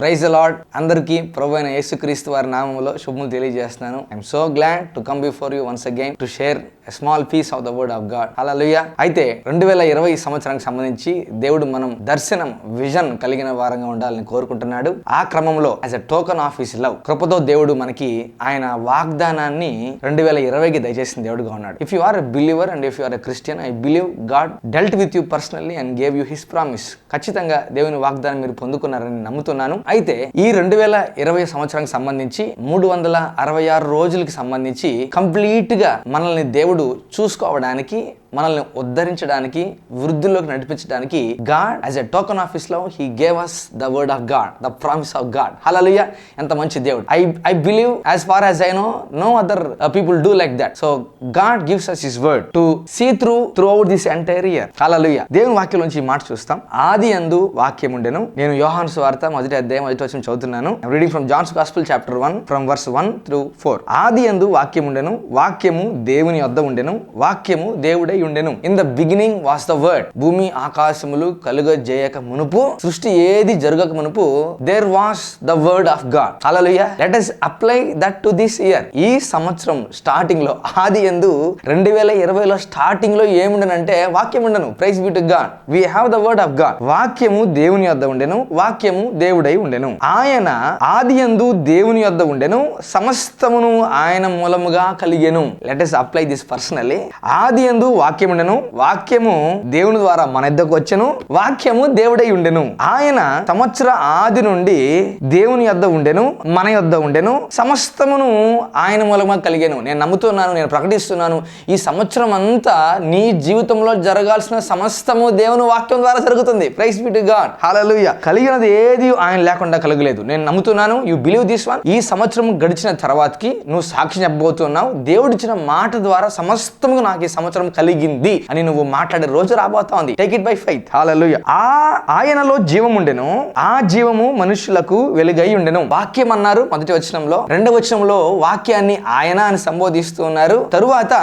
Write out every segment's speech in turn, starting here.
Praise the lord. అందరికీ ప్రభువైన యేసుక్రీస్తు వారి నామములో శుభములు తెలియజేస్తున్నాను. I'm so glad to come before you once again to share a small piece of the word of God. Hallelujah. అయితే 2020 సంవత్సరానికి సంబంధించి దేవుడు మనం దర్శనం, విజన్ కలిగిన వారంగా ఉండాలని కోరుకుంటున్నాడు. ఆ క్రమంలో as a token of his love, కృపతో దేవుడు మనకి ఆయన వాగ్దానాన్ని 2020కి దయచేసిన దేవుడుగా ఉన్నాడు. If you are a believer and if you are a Christian, I believe God dealt with you personally and gave you his promise. ఖచ్చితంగా దేవుని వాగ్దానం మీరు పొందుకున్నారని నమ్ముతున్నాను. అయితే ఈ 2020 సంవత్సరానికి సంబంధించి 366 రోజులకి సంబంధించి కంప్లీట్ గా మనల్ని దేవుడు చూసుకోవడానికి, మనల్ని ఉద్ధరించడానికి, వృద్ధిలోకి నడిపించడానికి God as a token of his love he gave us the word of God, the promise of God. Hallelujah. ఎంత మంచి దేవుడు. I believe as far as I know no other people do like that. So God gives us his word to see throughout this entire year. Hallelujah. దేవుని వాక్యం నుంచి ఈ మాట చూస్తాం. ఆదియందు వాక్యం ఉండెను. నేను యోహాను సువార్త 1వ అధ్యాయం 1వ వచనం చదువుతున్నాను. Reading from John's gospel chapter 1 from verse 1 through 4. ఆదియందు వాక్యం ఉండెను, వాక్యము దేవుని వద్ద ఉండెను, వాక్యము దేవుడై ఉండెను. In the beginning was the word. భూమి ఆకాశములు కలుగజేయక మునుపు, సృష్టి ఏది జరగక మునుపు there was the word of God. Hallelujah. Let us apply that to this year. ఈ సంవత్సరం స్టార్టింగ్ లో, ఆదియందు 2020లో స్టార్టింగ్ లో ఏముండనంటే వాక్యం ఉండను. Praise be to God. We have the word of God. వాక్యము దేవుని వద్ద ఉండెను, వాక్యము దేవుడై ఉండెను. ఆయన ఆదియందు దేవుని వద్ద ఉండెను, సమస్తమును ఆయన మూలముగా కలిగెను. Let us apply this personally. ఆదియందు వాక్యం ఉండెను, వాక్యము దేవుని ద్వారా మన యొద్దకు వచ్చెను, వాక్యము దేవుడై ఉండెను. ఆయన సంవత్సర ఆది నుండి దేవుని యొద్ద ఉండెను, మన యొద్ద ఉండెను, సమస్తమును ఆయన మూలముగా కలిగెను. నేను నమ్ముతున్నాను, నేను ప్రకటిస్తున్నాను, ఈ సంవత్సరం అంతా నీ జీవితంలో జరగాల్సిన సమస్తము దేవుని వాక్యం ద్వారా జరుగుతుంది. Praise be to God. Hallelujah. కలిగినది ఏది ఆయన లేకుండా కలగలేదు. నేను నమ్ముతున్నాను. You believe this one. ఈ సంవత్సరం గడిచిన తర్వాతకి నువ్వు సాక్షి చెప్పబోతున్నావు. దేవుడిచ్చిన మాట ద్వారా సమస్తము నాకు ఈ సంవత్సరం కలిగింది అని నువ్వు మాట్లాడే రోజు రాబోతా ఉంది. Take it by faith. Hallelujah. ఆయనలో జీవం ఉండెను, ఆ జీవము మనుషులకు వెలుగై ఉండెను. వాక్యం అన్నారు 1వ వచనంలో. 2వ వచనంలో వాక్యాన్ని ఆయన అని సంబోధిస్తూ ఉన్నారు. తరువాత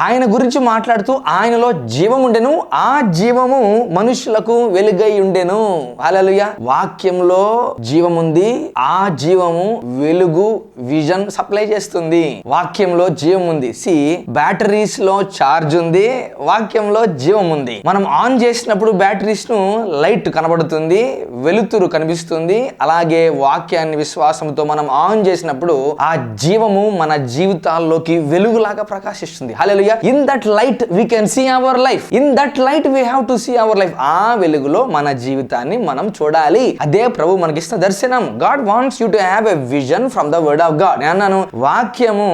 ఆయన గురించి మాట్లాడుతూ ఆయనలో జీవం ఉండెను, ఆ జీవము మనుషులకు వెలుగై ఉండెను. హల్లెలూయా. వాక్యంలో జీవం ఉంది, ఆ జీవము వెలుగు, విజన్ సప్లై చేస్తుంది. వాక్యంలో జీవం ఉంది. బ్యాటరీస్ లో ఛార్జ్ ఉంది, వాక్యంలో జీవం ఉంది. మనం ఆన్ చేసినప్పుడు బ్యాటరీస్ ను లైట్ కనబడుతుంది, వెలుతురు కనిపిస్తుంది. అలాగే వాక్యాన్ని విశ్వాసంతో మనం ఆన్ చేసినప్పుడు ఆ జీవము మన జీవితాల్లోకి వెలుగులాగా ప్రకాశిస్తుంది. Hallelujah. In that light we can see our life. In that light we have to see our life. ఆ వెలుగులో మన జీవితాన్ని మనం చూడాలి. అదే ప్రభు మనకిస్తున్న దర్శనం. God wants you to have a vision from the word of God. నేను అన్నాను, వాక్యము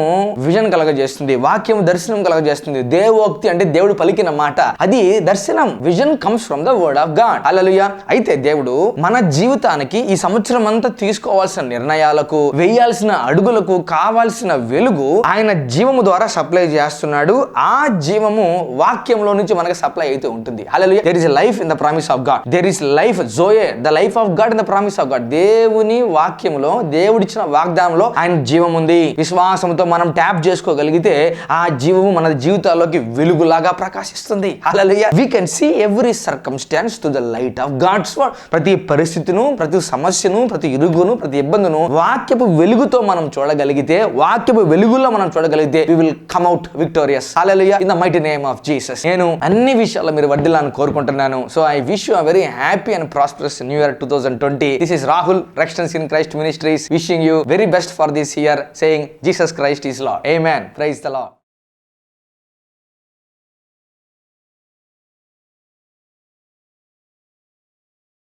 విజన్ కలగజేస్తుంది, వాక్యము దర్శనం కలగజేస్తుంది. దేవోక్తి అంటే దేవుడు పలికిన మాట, అది దర్శనం. Vision comes from the word of God. Hallelujah. అయితే దేవుడు మన జీవితానికి ఈ సంవత్సరం అంతా తీసుకోవాల్సిన నిర్ణయాలకు, వేయాల్సిన అడుగులకు కావాల్సిన వెలుగు ఆయన జీవము ద్వారా సప్లై చేస్తున్నాడు. ఆ జీవము వాక్యంలో నుంచి మనకు సప్లై అయితే ఉంటుంది. Hallelujah. There is a life in the promise of God. There is life joy, the life of God in the promise of God. దేవుని వాక్యంలో, దేవుడిచ్చిన వాగ్దానంలో ఆయన జీవం ఉంది. విశ్వాసంతో మనం ట్యాప్ చేసుకోగలిగితే ఆ జీవము మన జీవితాల్లోకి వెలుగులాగా ప్రకాశిస్తుంది. హల్లెలూయా. We can see every circumstance to the light of God's word. ప్రతి పరిస్థితిను, ప్రతి సమస్యను, ప్రతి ఇరుగును, ప్రతి ఇబ్బందును వాక్యపు వెలుగుతో మనం చూడగలిగితే, వాక్యపు వెలుగులో మనం చూడగలిగితే we will come out victorious. Hallelujah. In the mighty name of Jesus. నేను అన్ని విషయాల్లో మీరు వర్ధిల్లాలని కోరుకుంటున్నాను. So I wish you a very happy and prosperous new year 2020. This is Rahul, Rextons in Christ Ministries, wishing you very best for this year, saying Jesus Christ is Lord. Amen. Praise the Lord.